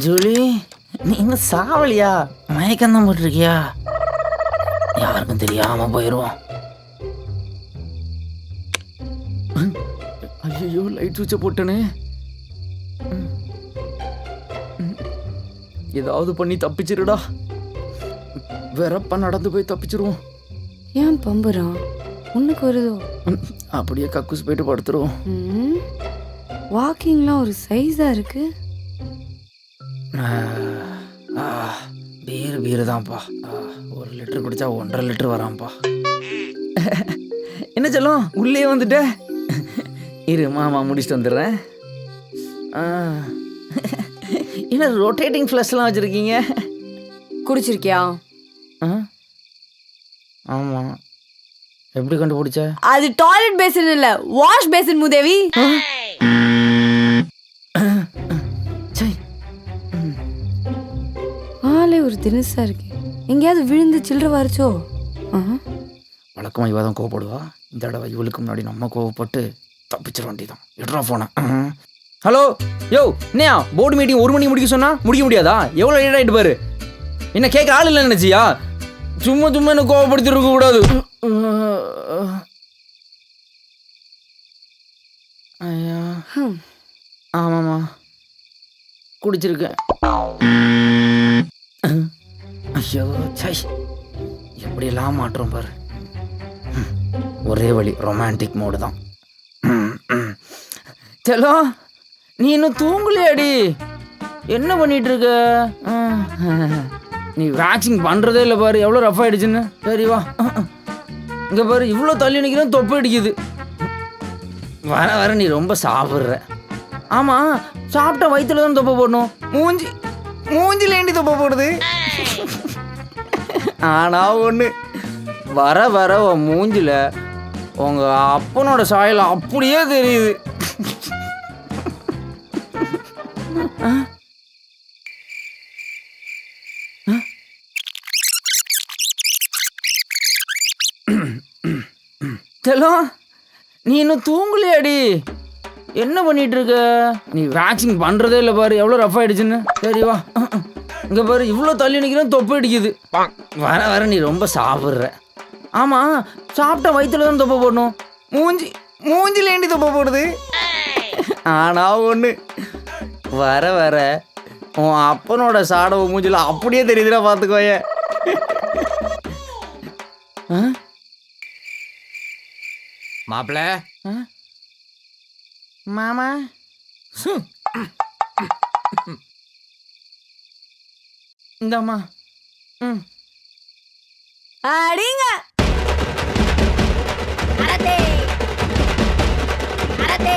Julie, நீ இன்னும் சாவலியா? மயக்கம் தான் போட்டிருக்கியா? யாருக்கும் தெரியாம போயிடுவோம். ஐயோ, லைட் சுவிட்சை போட்டனே. ஏதாவது பண்ணி தப்பிச்சிருடா. வெறப்ப நடந்து போய் தப்பிச்சிருவோம். ஏன் பம்புறான்? உனக்கு வருதோ? அப்படியே கக்கூஸ் போயிட்டு படுத்துருவோம். வாக்கிங்லாம் ஒரு சைஸா இருக்கு. பீரு தான்ப்பா. 1 லிட்டர் குடிச்சா 1.5 லிட்டர் வரான்ப்பா. என்ன சொல்லும், உள்ளே வந்துட்ட? இரு, மாமா முடிச்சுட்டு வந்துடுறேன். என்ன ரொட்டேட்டிங் ஃப்ளஷ்லாம் வச்சுருக்கீங்க? குடிச்சிருக்கியா? ஆமாம். எப்படி கண்டுபிடிச்ச? அது டாய்லெட் பேசின் இல்ல, வாஷ் பேசின் மூதேவி. ஆளே ஒரு தினசா இருக்கு. எங்கேயாவது விழுந்து சில்லற வாரிச்சோ? வழக்கமாக இவ தான் கோவப்படுவா. இந்த தடவை இவளுக்கு முன்னாடி நம்ம கோவப்பட்டு தப்பிச்சிட வேண்டியதான். எடுறா போனேன். ஹலோ, யோ, என்னையா போர்டு மீட்டிங் 1 மணிக்கு முடிக்க சொன்னா முடிக்க முடியாதா? எவ்வளோ லேட் ஆகிட்டு பாரு. என்ன கேட்க ஆள் இல்லை நினைச்சியா? சும்மா சும்மா என்ன கோவப்படுத்தி இருக்க கூடாது. ஐயா, ஆமாம்மா, குடிச்சிருக்கேன். ஐயோ, சை, எப்படியெல்லாம் மாற்றோம் பாரு. ஒரே வழி, ரொமான்டிக் மோடு தான். செல்லோ, நீ இன்னும் தூங்கலையாடி? என்ன பண்ணிட்டு இருக்க? நீ வேக்சிங் பண்ணுறதே இல்லை பாரு, எவ்வளோ ரஃப் ஆகிடுச்சுன்னு. சரி வா, இங்கே பாரு, இவ்வளோ தள்ளி நிற்கிறேன், தொப்பை அடிக்குது. வர வர நீ ரொம்ப சாப்பிட்ற. ஆமாம், சாப்பிட்டா வயிற்றுல தான் தொப்பை போடணும். மூஞ்சில ஏண்டி தொப்பை போடுது? ஆனா ஒன்று, வர வர உன் மூஞ்சில உங்கள் அப்பனோட சாயல் அப்படியே தெரியுது. செல்லம், நீ இன்னும் தூங்கலையாடி? என்ன பண்ணிட்டு இருக்க? நீ வேக்சிங் பண்ணுறதே இல்லை பாரு, எவ்வளோ ரஃப் ஆகிடுச்சுன்னு. சரி வா, இங்கே பாரு, இவ்வளோ தள்ளி நிற்கிறேன், தொப்பை அடிக்குது. வர வர நீ ரொம்ப சாப்பிட்ற. ஆமாம், சாப்பிட்டா வயிற்றுல தான் தொப்பை போடணும். மூஞ்சில ஏண்டி தொப்பை போடுது? ஆனா ஒன்று, வர வர உன் அப்பனோட சாடவை மூஞ்சில அப்படியே தெரியுதுடா, பார்த்துக்கோய. மாப்பிள, மாமா, இந்தாம்மா. அடிங்க. அரதே அரதே